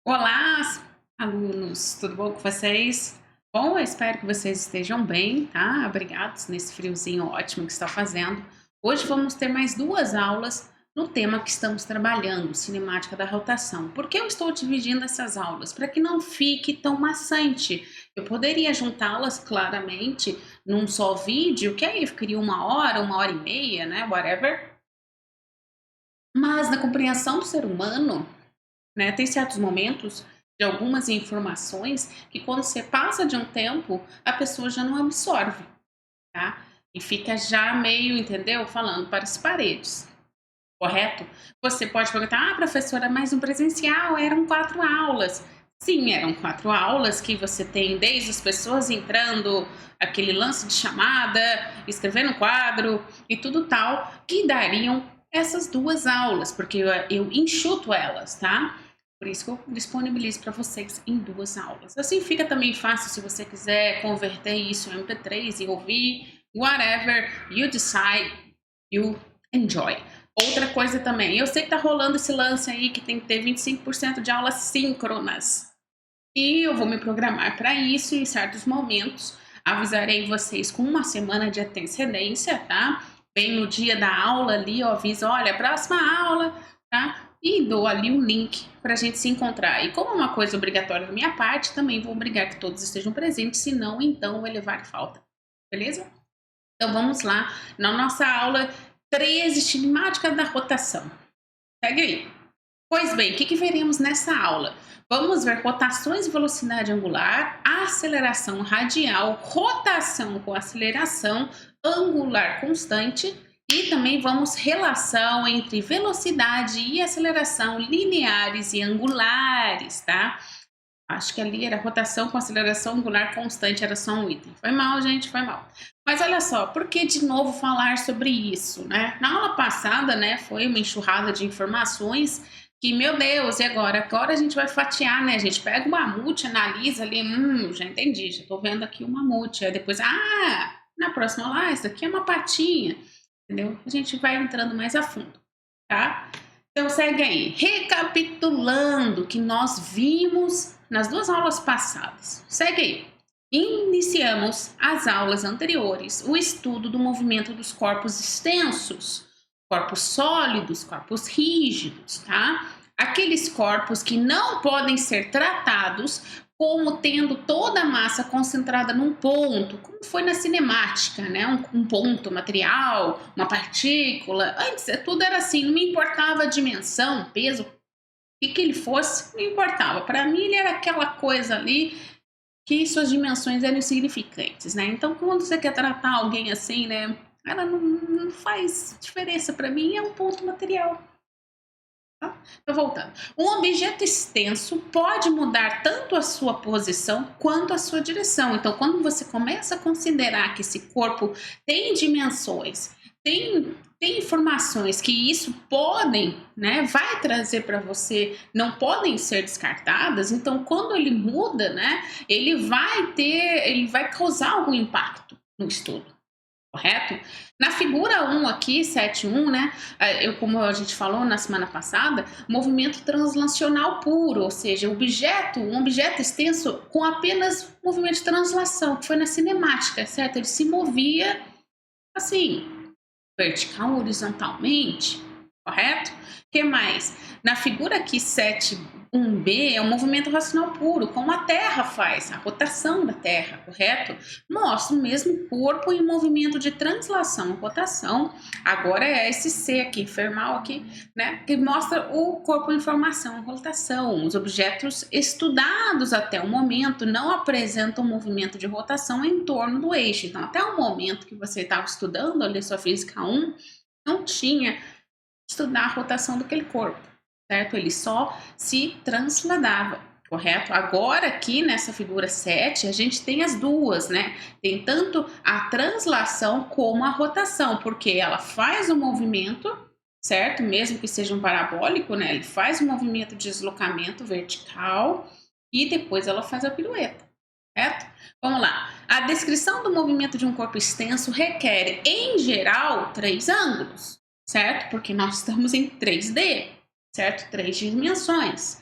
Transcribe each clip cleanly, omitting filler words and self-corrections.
Olá, alunos, tudo bom com vocês? Bom, eu espero que vocês estejam bem, tá? Abrigados nesse friozinho ótimo que está fazendo. Hoje vamos ter mais duas aulas no tema que estamos trabalhando, cinemática da rotação. Por que eu estou dividindo essas aulas? Para que não fique tão maçante. Eu poderia juntá-las claramente num só vídeo, que aí ficaria uma hora e meia, né? Whatever. Mas na compreensão do ser humano, né, tem certos momentos de algumas informações que quando você passa de um tempo, a pessoa já não absorve, tá? E fica já meio, entendeu? Falando para as paredes, correto? Você pode perguntar, professora, mas no presencial eram 4 aulas. Sim, eram 4 aulas que você tem desde as pessoas entrando, aquele lance de chamada, escrevendo quadro e tudo tal, que dariam essas 2 aulas, porque eu enxuto elas, tá? Por isso que eu disponibilizo para vocês em 2 aulas. Assim fica também fácil se você quiser converter isso em MP3 e ouvir, whatever you decide, you enjoy. Outra coisa também, eu sei que tá rolando esse lance aí que tem que ter 25% de aulas síncronas. E eu vou me programar para isso em certos momentos. Avisarei vocês com uma semana de antecedência, tá? Bem no dia da aula ali, eu aviso, olha, próxima aula, tá? E dou ali um link para a gente se encontrar. E como é uma coisa obrigatória da minha parte, também vou obrigar que todos estejam presentes, senão então vai levar falta. Beleza? Então vamos lá na nossa aula 13, cinemática da rotação. Segue aí. Pois bem, o que veremos nessa aula? Vamos ver rotações e velocidade angular, aceleração radial, rotação com aceleração angular constante e também vamos relação entre velocidade e aceleração lineares e angulares, tá? Acho que ali era rotação com aceleração angular constante, era só um item. Foi mal, gente, foi mal. Mas olha só, por que de novo falar sobre isso, né? Na aula passada, né, foi uma enxurrada de informações que, meu Deus, e agora? Agora a gente vai fatiar, né? A gente pega o mamute, analisa ali, já entendi, já tô vendo aqui o mamute. Aí depois, na próxima lá, isso aqui é uma patinha, entendeu? A gente vai entrando mais a fundo, tá? Então segue aí, recapitulando o que nós vimos nas 2 aulas passadas. Segue aí. Iniciamos as aulas anteriores o estudo do movimento dos corpos extensos, corpos sólidos, corpos rígidos, tá? Aqueles corpos que não podem ser tratados como tendo toda a massa concentrada num ponto, como foi na cinemática, né? Um ponto material, uma partícula. Antes tudo era assim, não me importava a dimensão, peso, o que ele fosse, não importava. Para mim ele era aquela coisa ali que suas dimensões eram insignificantes, né? Então quando você quer tratar alguém assim, né? Ela não faz diferença para mim, é um ponto material. Tá? Então, voltando. Um objeto extenso pode mudar tanto a sua posição quanto a sua direção. Então, quando você começa a considerar que esse corpo tem dimensões, tem informações que isso podem, né, vai trazer para você, não podem ser descartadas. Então, quando ele muda, né, ele vai causar algum impacto no estudo. Correto? Na figura 1 aqui, 7.1, né, como a gente falou na semana passada, movimento translacional puro, ou seja, um objeto extenso com apenas movimento de translação, que foi na cinemática, certo? Ele se movia assim, vertical, horizontalmente, correto? O que mais? Na figura aqui 7.1b é um movimento racional puro, como a Terra faz, a rotação da Terra, correto? Mostra o mesmo corpo em movimento de translação e rotação. Agora é esse C aqui, fermal aqui, né? Que mostra o corpo em formação e rotação. Os objetos estudados até o momento não apresentam movimento de rotação em torno do eixo. Então, até o momento que você estava estudando ali sua física 1, não tinha estudar a rotação daquele corpo, certo? Ele só se transladava, correto? Agora aqui nessa figura 7, a gente tem as duas, né? Tem tanto a translação como a rotação, porque ela faz o movimento, certo? Mesmo que seja um parabólico, né? Ele faz o movimento de deslocamento vertical e depois ela faz a pirueta, certo? Vamos lá. A descrição do movimento de um corpo extenso requer, em geral, 3 ângulos, certo? Porque nós estamos em 3D, certo? 3 dimensões.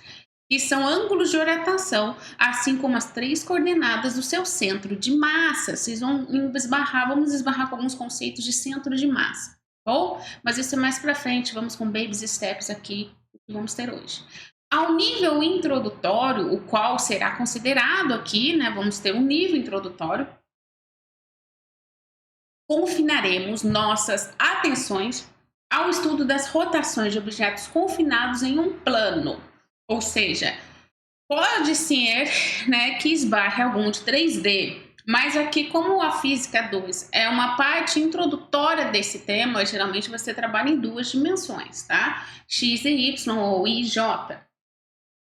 que são ângulos de orientação, assim como as 3 coordenadas do seu centro de massa. Vocês vão esbarrar, vamos esbarrar com alguns conceitos de centro de massa, tá bom? Mas isso é mais para frente, vamos com baby steps aqui, que vamos ter hoje. Ao nível introdutório, o qual será considerado aqui, né, vamos ter um nível introdutório, confinaremos nossas atenções ao estudo das rotações de objetos confinados em um plano. Ou seja, pode ser, né, que esbarre algum de 3D, mas aqui, como a Física 2 é uma parte introdutória desse tema, geralmente você trabalha em 2 dimensões, tá? X e Y ou I e J,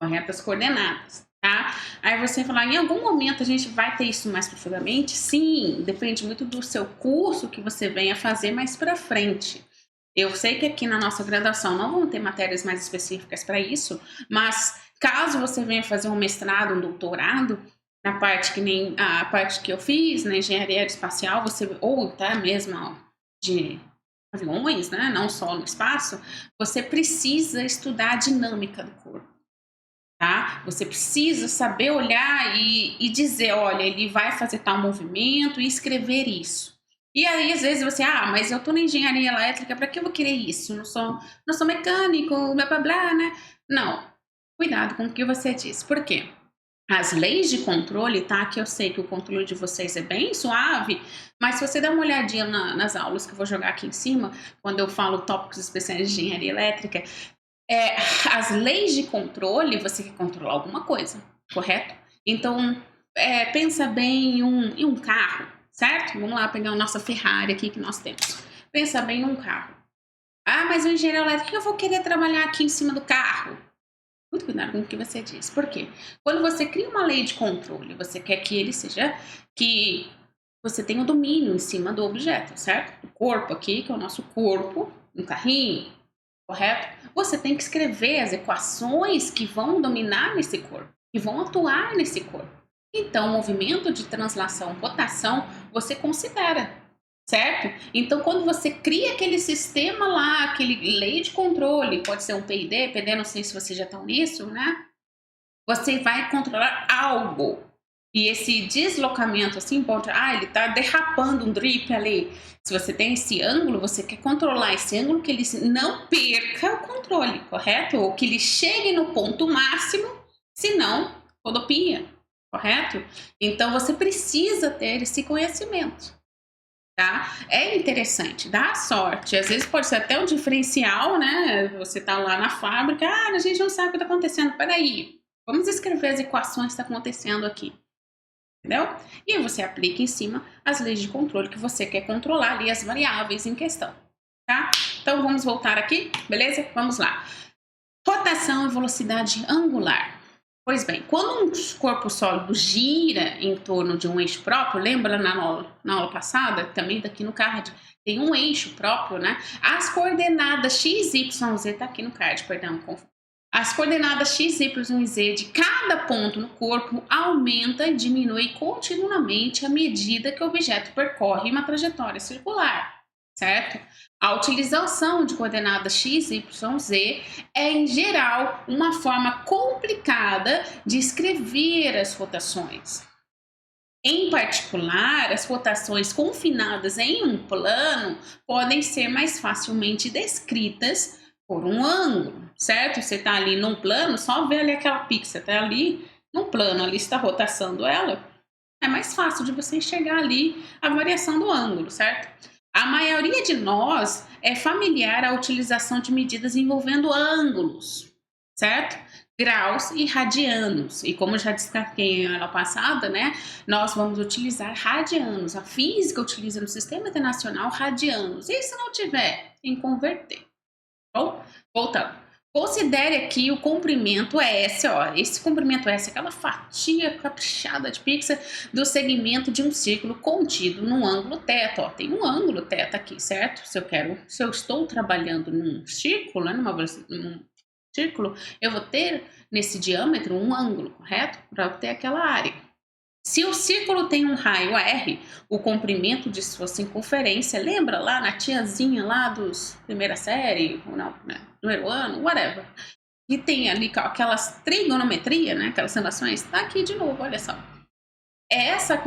corretas coordenadas. Tá? Aí você falar, em algum momento a gente vai ter isso mais profundamente? Sim, depende muito do seu curso que você venha fazer mais para frente. Eu sei que aqui na nossa graduação não vão ter matérias mais específicas para isso, mas caso você venha fazer um mestrado, um doutorado, na parte que nem a parte que eu fiz, na engenharia aeroespacial, você, ou até mesmo de aviões, né, não só no espaço, você precisa estudar a dinâmica do corpo. Tá? Você precisa saber olhar e dizer, olha, ele vai fazer tal movimento e escrever isso. E aí, às vezes, você, mas eu tô na engenharia elétrica, para que eu vou querer isso? Não sou mecânico, blá, blá, blá, né? Não, cuidado com o que você diz. Por quê? As leis de controle, tá? Que eu sei que o controle de vocês é bem suave, mas se você der uma olhadinha nas aulas que eu vou jogar aqui em cima, quando eu falo tópicos especiais de engenharia elétrica, as leis de controle, você quer controlar alguma coisa, correto? Então, pensa bem em um carro, certo? Vamos lá pegar a nossa Ferrari aqui que nós temos. Pensa bem em um carro. Mas o engenheiro elétrico, eu vou querer trabalhar aqui em cima do carro. Muito cuidado com o que você diz. Por quê? Quando você cria uma lei de controle, você quer que ele seja, que você tenha o domínio em cima do objeto, certo? O corpo aqui, que é o nosso corpo, um carrinho, correto? Você tem que escrever as equações que vão dominar nesse corpo, que vão atuar nesse corpo. Então, o movimento de translação, rotação, você considera, certo? Então, quando você cria aquele sistema lá, aquele lei de controle, pode ser um PID, PD, não sei se vocês já estão nisso, né? Você vai controlar algo. E esse deslocamento, assim, pode, ele tá derrapando um drip ali. Se você tem esse ângulo, você quer controlar esse ângulo, que ele não perca o controle, correto? Ou que ele chegue no ponto máximo, senão rodopia, correto? Então, você precisa ter esse conhecimento, tá? É interessante, dá sorte. Às vezes pode ser até um diferencial, né? Você tá lá na fábrica, a gente não sabe o que tá acontecendo. Peraí, vamos escrever as equações que está acontecendo aqui. Entendeu? E aí você aplica em cima as leis de controle que você quer controlar ali, as variáveis em questão, tá? Então vamos voltar aqui, beleza? Vamos lá. Rotação e velocidade angular. Pois bem, quando um corpo sólido gira em torno de um eixo próprio, lembra na aula passada, também daqui no card, tem um eixo próprio, né? As coordenadas x, y, z, tá aqui no card, perdão, as coordenadas x, y e z de cada ponto no corpo aumenta e diminui continuamente à medida que o objeto percorre uma trajetória circular, certo? A utilização de coordenadas x, y, z é, em geral, uma forma complicada de escrever as rotações. Em particular, as rotações confinadas em um plano podem ser mais facilmente descritas por um ângulo, certo? Você está ali num plano, só vê ali aquela pizza, está ali num plano, ali está rotaçando ela, é mais fácil de você enxergar ali a variação do ângulo, certo? A maioria de nós é familiar à utilização de medidas envolvendo ângulos, certo? Graus e radianos. E como já destaquei na aula passada, né? Nós vamos utilizar radianos. A física utiliza no Sistema Internacional radianos. E se não tiver, tem que converter. Bom, voltando. Considere aqui o comprimento S, esse comprimento S, aquela fatia caprichada de pixel do segmento de um círculo contido num ângulo θ. Tem um ângulo θ aqui, certo? Se eu estou trabalhando num círculo, né, num círculo, eu vou ter nesse diâmetro um ângulo, correto? Para obter aquela área. Se o círculo tem um raio R, o comprimento de sua circunferência, lembra lá na tiazinha lá dos primeira série, ou não, né, primeiro ano, whatever. que tem ali aquelas trigonometria, né? Aquelas relações, tá aqui de novo, olha só. Essa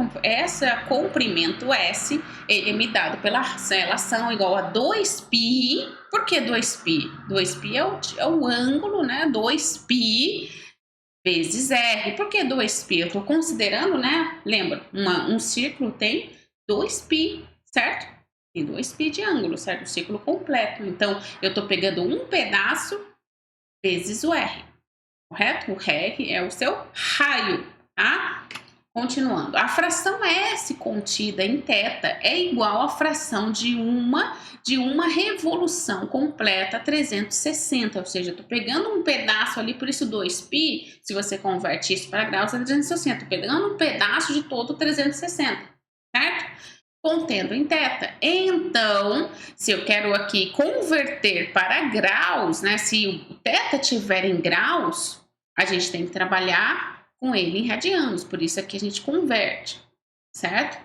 comprimento S, ele é me dado pela relação igual a 2π. Por que 2π? 2π é o ângulo, né? 2π vezes R. Por que 2π? Eu estou considerando, né? Lembra, um círculo tem 2π, certo? Tem 2π de ângulo, certo? O círculo completo. Então, eu estou pegando um pedaço vezes o R, correto? O R é o seu raio, tá? Continuando, a fração S contida em θ é igual à fração de uma revolução completa 360, ou seja, eu estou pegando um pedaço ali, por isso 2π, se você converte isso para graus, é 360, estou pegando um pedaço de todo 360, certo? Contendo em θ. Então, se eu quero aqui converter para graus, né, se o θ estiver em graus, a gente tem que trabalhar com ele em radianos, por isso aqui a gente converte, certo?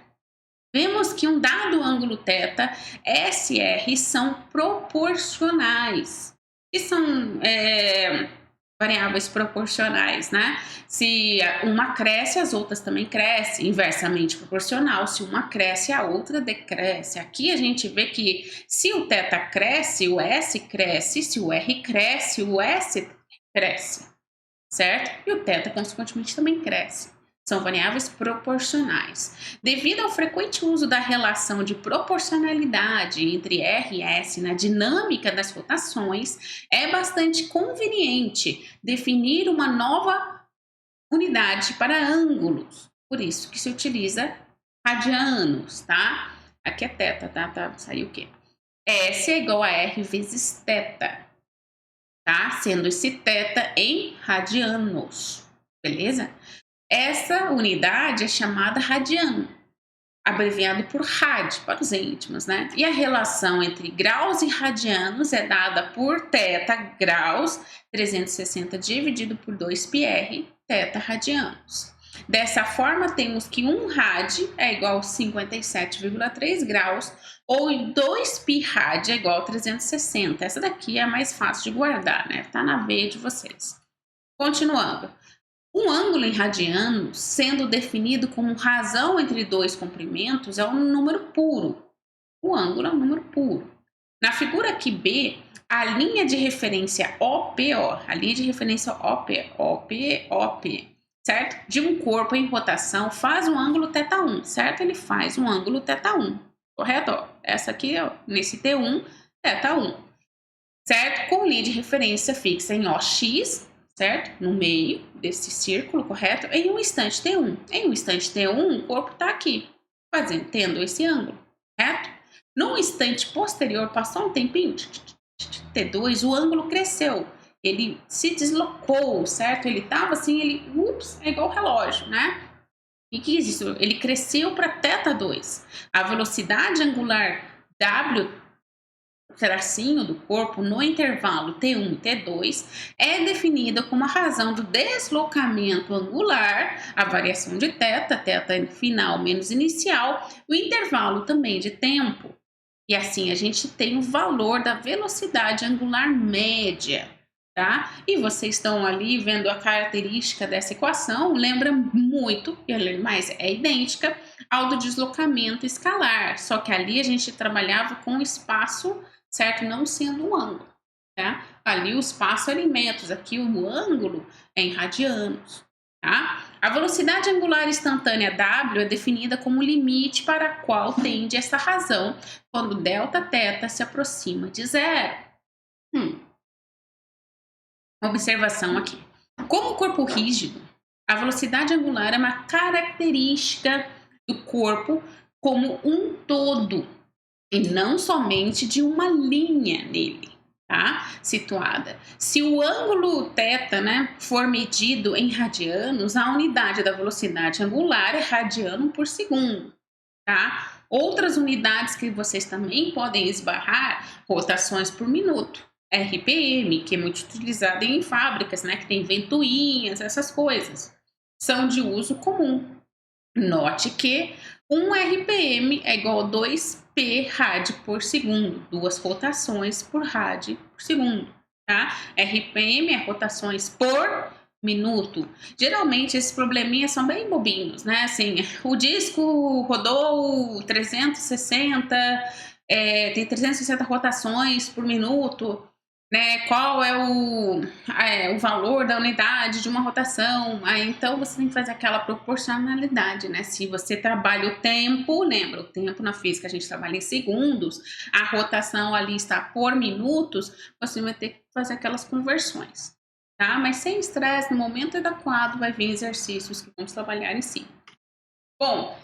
Vemos que um dado ângulo θ, SR, são proporcionais, que são variáveis proporcionais, né? Se uma cresce, as outras também crescem, inversamente proporcional, se uma cresce, a outra decresce. Aqui a gente vê que se o θ cresce, o S cresce, se o R cresce, o S cresce, certo? E o θ, consequentemente, também cresce. São variáveis proporcionais. Devido ao frequente uso da relação de proporcionalidade entre R e S na dinâmica das rotações, é bastante conveniente definir uma nova unidade para ângulos. Por isso que se utiliza radianos, tá? Aqui é θ, tá? Saiu o quê? S é igual a R vezes θ, tá? Sendo esse θ em radianos, beleza? Essa unidade é chamada radiano, abreviado por rad, para os íntimos, né? E a relação entre graus e radianos é dada por θ graus 360 dividido por 2πr, θ radianos. Dessa forma, temos que 1 rad é igual a 57,3 graus, ou 2π rad é igual a 360. Essa daqui é a mais fácil de guardar, né? Tá na veia de vocês. Continuando. Um ângulo em radianos, sendo definido como razão entre dois comprimentos, é um número puro. O ângulo é um número puro. Na figura aqui B, a linha de referência OP, a linha de referência OP, certo? De um corpo em rotação faz um ângulo θ1, certo? Ele faz um ângulo θ1, correto? Ó, essa aqui, ó, nesse T1, θ1, certo? Com linha de referência fixa em OX, certo? No meio desse círculo, correto? Em um instante T1. Em um instante T1, o corpo está aqui, tendo esse ângulo, correto? No instante posterior, passou um tempinho, T2, o ângulo cresceu. Ele se deslocou, certo? Ele estava assim, é igual o relógio, né? E que isso? Ele cresceu para θ2. A velocidade angular W, tracinho do corpo, no intervalo T1 e T2 é definida como a razão do deslocamento angular, a variação de θ final menos inicial, o intervalo também de tempo. E assim a gente tem o valor da velocidade angular média, tá? E vocês estão ali vendo a característica dessa equação, lembra muito, mas é idêntica ao do deslocamento escalar, só que ali a gente trabalhava com espaço, certo? Não sendo um ângulo, tá? Ali o espaço era em metros, aqui o ângulo é em radianos, tá? A velocidade angular instantânea W é definida como o limite para a qual tende essa razão quando Δθ se aproxima de zero. Observação aqui. Como o corpo rígido, a velocidade angular é uma característica do corpo como um todo, e não somente de uma linha nele, tá? Situada. Se o ângulo θ, né, for medido em radianos, a unidade da velocidade angular é radiano por segundo, tá? Outras unidades que vocês também podem esbarrar, rotações por minuto, RPM, que é muito utilizada em fábricas, né, que tem ventoinhas, essas coisas, são de uso comum. Note que 1 RPM é igual a 2p rad por segundo, 2 rotações por rad por segundo, tá? RPM é rotações por minuto. Geralmente esses probleminhas são bem bobinhos, né? Assim, o disco rodou 360, tem 360 rotações por minuto, né? Qual é o valor da unidade de uma rotação? Aí, então você tem que fazer aquela proporcionalidade, né? Se você trabalha o tempo, lembra, o tempo na física a gente trabalha em segundos, a rotação ali está por minutos, você vai ter que fazer aquelas conversões, tá? Mas sem estresse, no momento adequado vai vir exercícios que vamos trabalhar em si. Bom,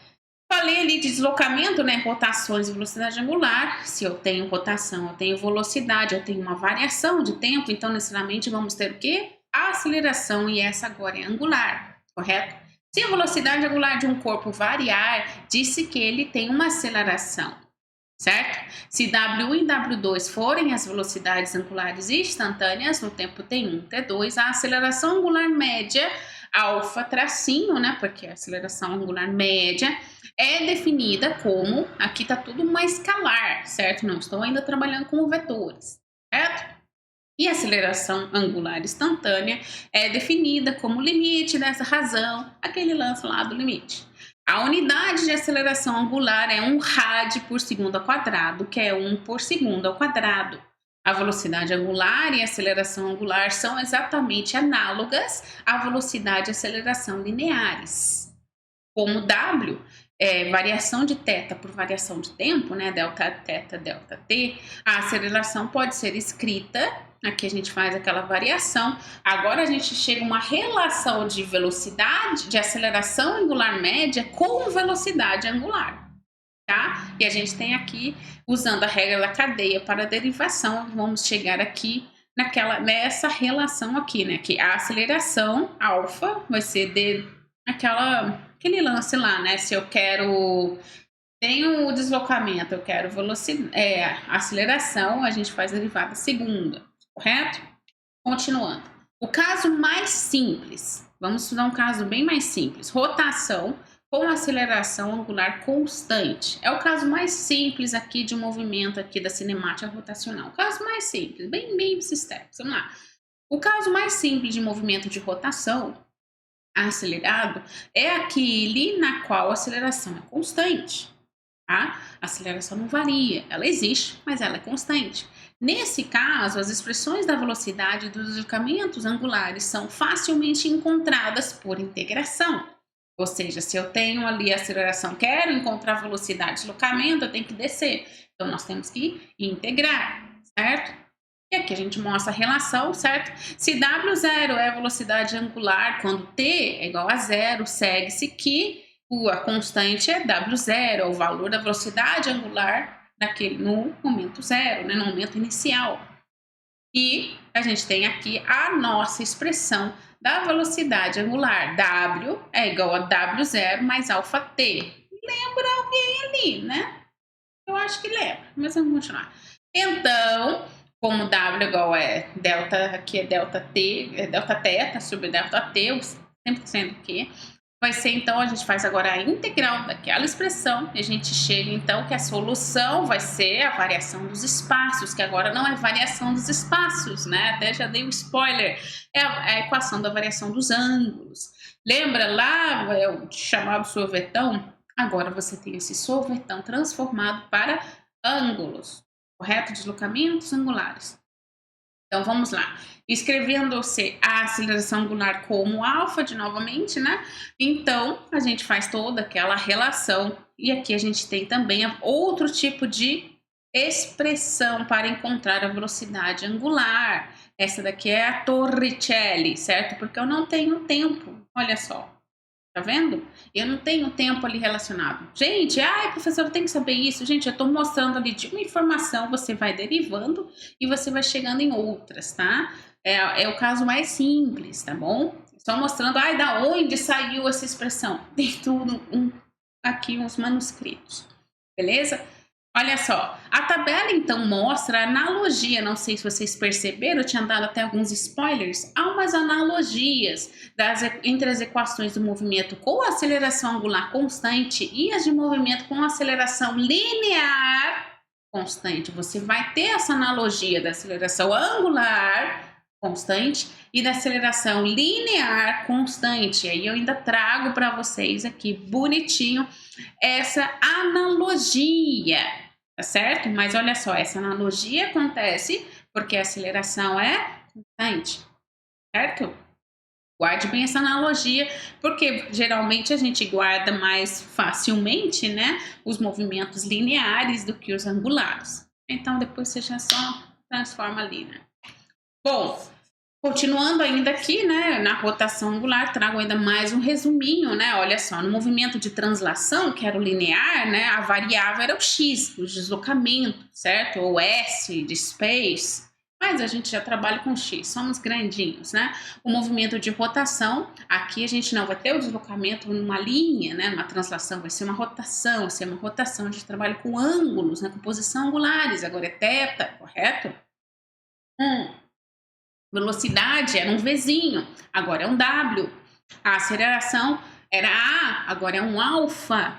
falei ali de deslocamento, né? Rotações e velocidade angular. Se eu tenho rotação, eu tenho velocidade, eu tenho uma variação de tempo, então necessariamente vamos ter o quê? A aceleração, e essa agora é angular, correto? Se a velocidade angular de um corpo variar, disse que ele tem uma aceleração, certo? Se W1 e W2 forem as velocidades angulares instantâneas no tempo T1, T2, a aceleração angular média, alfa tracinho, né? Porque a aceleração angular média é definida como, aqui está tudo uma escalar, certo? Não estou ainda trabalhando com vetores, certo? E a aceleração angular instantânea é definida como limite dessa razão, aquele lance lá do limite. A unidade de aceleração angular é 1 rádio por segundo ao quadrado, que é 1 por segundo ao quadrado. A velocidade angular e a aceleração angular são exatamente análogas à velocidade e aceleração lineares. Como W variação de θ por variação de tempo, né, delta θ, delta t, a aceleração pode ser escrita, aqui a gente faz aquela variação, agora a gente chega a uma relação de velocidade, de aceleração angular média com velocidade angular, tá? E a gente tem aqui, usando a regra da cadeia para a derivação, vamos chegar aqui nessa relação aqui, né, que a aceleração alfa vai ser aquele lance lá, né? Se eu tenho o deslocamento, eu quero aceleração, a gente faz a derivada segunda, correto? Continuando. O caso mais simples, vamos estudar um caso bem mais simples. Rotação com aceleração angular constante. É o caso mais simples aqui de um movimento aqui da cinemática rotacional. O caso mais simples, bem steps. Vamos lá. O caso mais simples de movimento de rotação acelerado é aquele na qual a aceleração é constante, tá? A aceleração não varia, ela existe, mas ela é constante. Nesse caso, as expressões da velocidade e dos deslocamentos angulares são facilmente encontradas por integração. Ou seja, se eu tenho ali a aceleração, quero encontrar velocidade de deslocamento, eu tenho que descer. Então, nós temos que integrar, certo? E aqui a gente mostra a relação, certo? Se W0 é a velocidade angular, quando T é igual a zero, segue-se que a constante é W0, o valor da velocidade angular no momento zero, né? No momento inicial. E a gente tem aqui a nossa expressão da velocidade angular. W é igual a W0 mais alfa T. Lembra alguém ali, né? Eu acho que lembra, mas vamos continuar. Então, como W igual delta, aqui é delta T, delta θ sobre delta T, sempre sendo que vai ser, então, a gente faz agora a integral daquela expressão e a gente chega, então, que a solução vai ser a variação dos espaços, que agora não é variação dos espaços, né? Até já dei um spoiler, é a equação da variação dos ângulos. Lembra lá, o chamado sorvetão? Agora você tem esse sorvetão transformado para ângulos, correto? Deslocamentos angulares. Então, vamos lá. Escrevendo-se a aceleração angular como alfa, novamente, né? Então, a gente faz toda aquela relação. E aqui a gente tem também outro tipo de expressão para encontrar a velocidade angular. Essa daqui é a Torricelli, certo? Porque eu não tenho tempo. Olha só. Tá vendo? Eu não tenho tempo ali relacionado. Gente, professor, eu tenho que saber isso. Gente, eu tô mostrando ali de uma informação, você vai derivando e você vai chegando em outras, tá? É o caso mais simples, tá bom? Só mostrando, da onde saiu essa expressão? Tem tudo aqui uns manuscritos, beleza? Olha só, a tabela então mostra a analogia, não sei se vocês perceberam, eu tinha dado até alguns spoilers, há umas analogias entre as equações do movimento com aceleração angular constante e as de movimento com aceleração linear, constante. Você vai ter essa analogia da aceleração angular constante e da aceleração linear constante. Aí eu ainda trago para vocês aqui bonitinho essa analogia, tá certo? Mas olha só, essa analogia acontece porque a aceleração é constante, certo? Guarde bem essa analogia, porque geralmente a gente guarda mais facilmente, né, os movimentos lineares do que os angulares. Então depois você já só transforma ali, né? Bom, continuando ainda aqui, né, na rotação angular, trago ainda mais um resuminho, né? Olha só, no movimento de translação, que era o linear, né, a variável era o x, o deslocamento, certo? Ou s de space. Mas a gente já trabalha com x, somos grandinhos, né? O movimento de rotação, aqui a gente não vai ter o deslocamento numa linha, né? Numa translação, vai ser uma rotação, a gente trabalha com ângulos, né? Com posição angulares, agora é θ, correto? Velocidade era um Vzinho, agora é um W. A aceleração era A, agora é um alfa.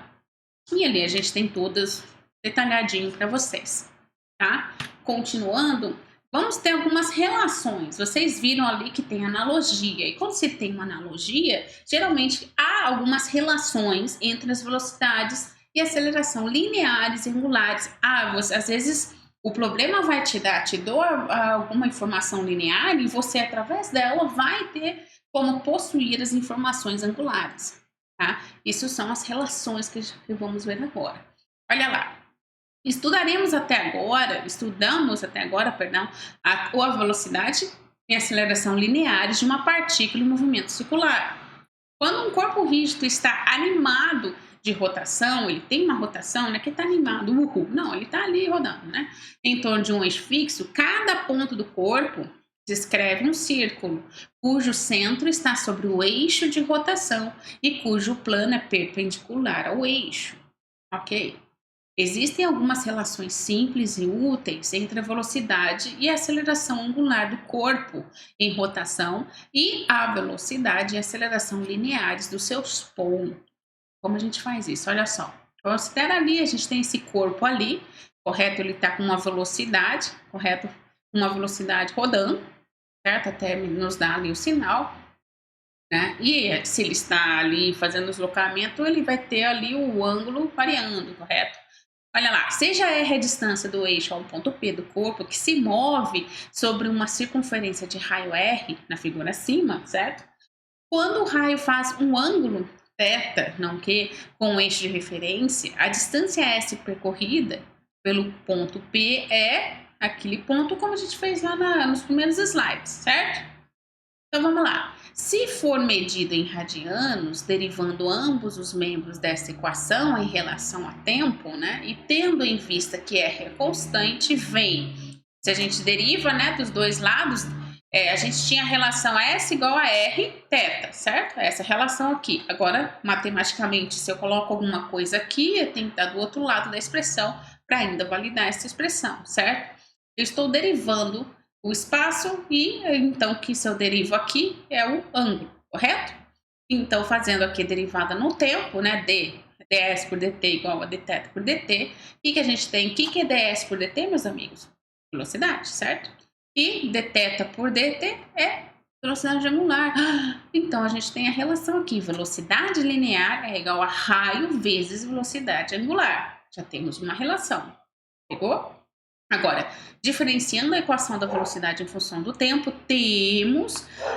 E ali a gente tem todas detalhadinho para vocês, tá? Continuando, vamos ter algumas relações. Vocês viram ali que tem analogia. E quando você tem uma analogia, geralmente há algumas relações entre as velocidades e aceleração lineares e angulares. Às vezes o problema vai te dou alguma informação linear e você, através dela, vai ter como possuir as informações angulares, tá? Isso são as relações que vamos ver agora. Olha lá. Estudamos até agora, a velocidade e a aceleração lineares de uma partícula em movimento circular. Quando um corpo rígido está animado de rotação, ele tem uma rotação, né, que está animado, não, ele está ali rodando, né, em torno de um eixo fixo, cada ponto do corpo descreve um círculo, cujo centro está sobre o eixo de rotação e cujo plano é perpendicular ao eixo, ok? Existem algumas relações simples e úteis entre a velocidade e a aceleração angular do corpo em rotação e a velocidade e a aceleração lineares dos seus pontos. Como a gente faz isso? Olha só. Considera ali, a gente tem esse corpo ali, correto? Ele está com uma velocidade, correto? Uma velocidade rodando, certo? Até nos dar ali o sinal, né? E se ele está ali fazendo o deslocamento, ele vai ter ali o ângulo variando, correto? Olha lá, seja R a distância do eixo ao ponto P do corpo que se move sobre uma circunferência de raio R, na figura acima, certo? Quando o raio faz um ângulo θ, não que, com o eixo de referência, a distância S percorrida pelo ponto P é aquele ponto como a gente fez lá nos primeiros slides, certo? Então vamos lá. Se for medido em radianos, derivando ambos os membros dessa equação em relação a tempo, né, e tendo em vista que R é constante, se a gente deriva, né, dos dois lados, a gente tinha a relação S igual a R θ, certo? Essa relação aqui. Agora, matematicamente, se eu coloco alguma coisa aqui, eu tenho que estar do outro lado da expressão para ainda validar essa expressão, certo? Eu estou derivando o espaço e então que se eu derivo aqui é o ângulo, correto? Então, fazendo aqui a derivada no tempo, né, ds por dt igual a dθ por dt, o que a gente tem? O que é ds por dt, meus amigos? Velocidade, certo? E dθ por dt é velocidade angular. Então, a gente tem a relação aqui, velocidade linear é igual a raio vezes velocidade angular. Já temos uma relação, pegou? Agora, diferenciando a equação da velocidade em função do tempo,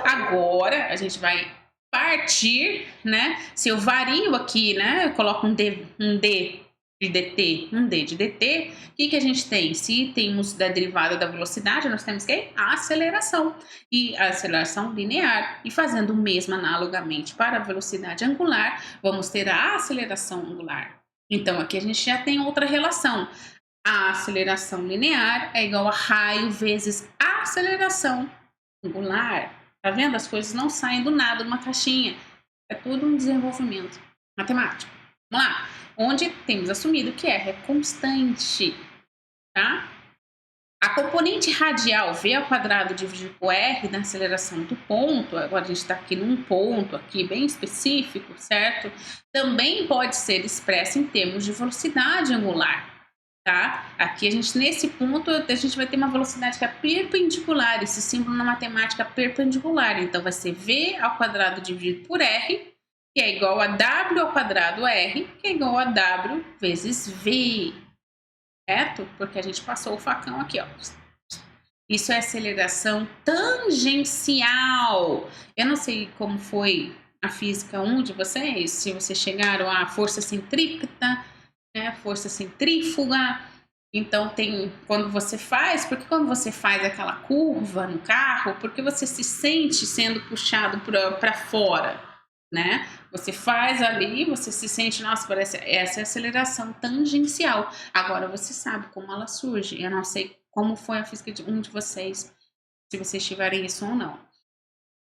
agora a gente vai partir, né? Se eu vario aqui, né? Eu coloco um d de dt, um d de dt, o que a gente tem? Se temos da derivada da velocidade, nós temos que a aceleração, e a aceleração linear. E fazendo o mesmo analogamente para a velocidade angular, vamos ter a aceleração angular. Então, aqui a gente já tem outra relação. A aceleração linear é igual a raio vezes a aceleração angular. Tá vendo? As coisas não saem do nada de uma caixinha. É tudo um desenvolvimento matemático. Vamos lá. Onde temos assumido que R é constante, tá? A componente radial V ao quadrado dividido por R na aceleração do ponto, agora a gente está aqui num ponto aqui bem específico, certo? Também pode ser expressa em termos de velocidade angular. tá? Aqui a gente, nesse ponto, a gente vai ter uma velocidade que é perpendicular, esse símbolo na matemática é perpendicular, então vai ser v ao quadrado dividido por r, que é igual a w ao quadrado r, que é igual a w vezes v, certo? Porque a gente passou o facão aqui, ó. Isso é aceleração tangencial. Eu não sei como foi a física 1 de vocês, se vocês chegaram à força centrípeta, né, força centrífuga. Então tem quando você faz, porque quando você faz aquela curva no carro, porque você se sente sendo puxado para fora, né? Você faz ali, você se sente, nossa, parece essa é a aceleração tangencial. Agora você sabe como ela surge. Eu não sei como foi a física de um de vocês, se vocês tiverem isso ou não.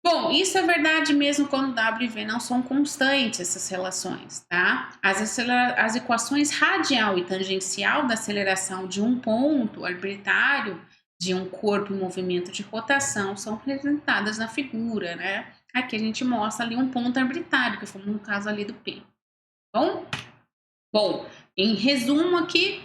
Bom, isso é verdade mesmo quando W e V não são constantes, essas relações, tá? As equações radial e tangencial da aceleração de um ponto arbitrário de um corpo em movimento de rotação são representadas na figura, né? Aqui a gente mostra ali um ponto arbitrário, que foi no caso ali do P. Bom, em resumo aqui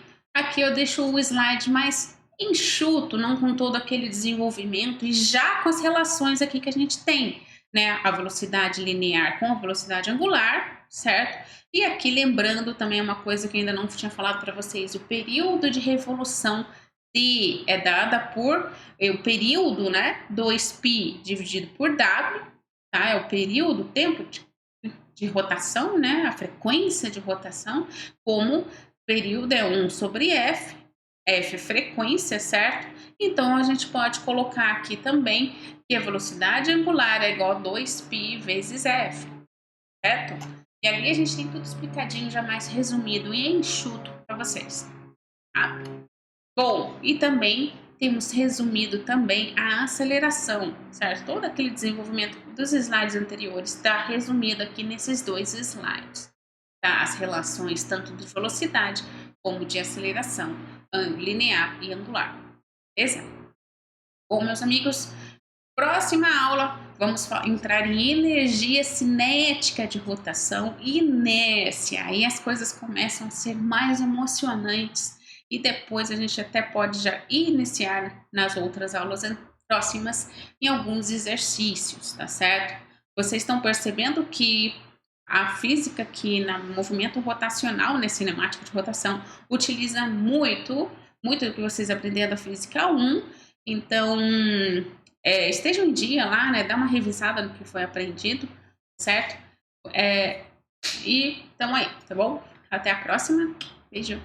eu deixo o slide mais enxuto, não com todo aquele desenvolvimento e já com as relações aqui que a gente tem, né? A velocidade linear com a velocidade angular, certo? E aqui lembrando também uma coisa que eu ainda não tinha falado para vocês, o período de revolução t é dada por o período, né? 2π dividido por w, tá? É o período, o tempo de rotação, né? A frequência de rotação, como período é 1 sobre f, f é frequência, certo? Então a gente pode colocar aqui também que a velocidade angular é igual a 2π vezes f, certo? E ali a gente tem tudo explicadinho, já mais resumido e enxuto para vocês, tá? Bom, e também temos resumido também a aceleração, certo? Todo aquele desenvolvimento dos slides anteriores está resumido aqui nesses dois slides, tá? As relações tanto de velocidade como de aceleração linear e angular, beleza? Bom, meus amigos, próxima aula vamos entrar em energia cinética de rotação e inércia. Aí as coisas começam a ser mais emocionantes e depois a gente até pode já iniciar nas outras aulas próximas em alguns exercícios, tá certo? Vocês estão percebendo que a física aqui no movimento rotacional, na cinemática de rotação, utiliza muito do que vocês aprenderam da física 1, então estejam em dia lá, né? Dá uma revisada no que foi aprendido, certo? E então aí, tá bom? Até a próxima. Beijo.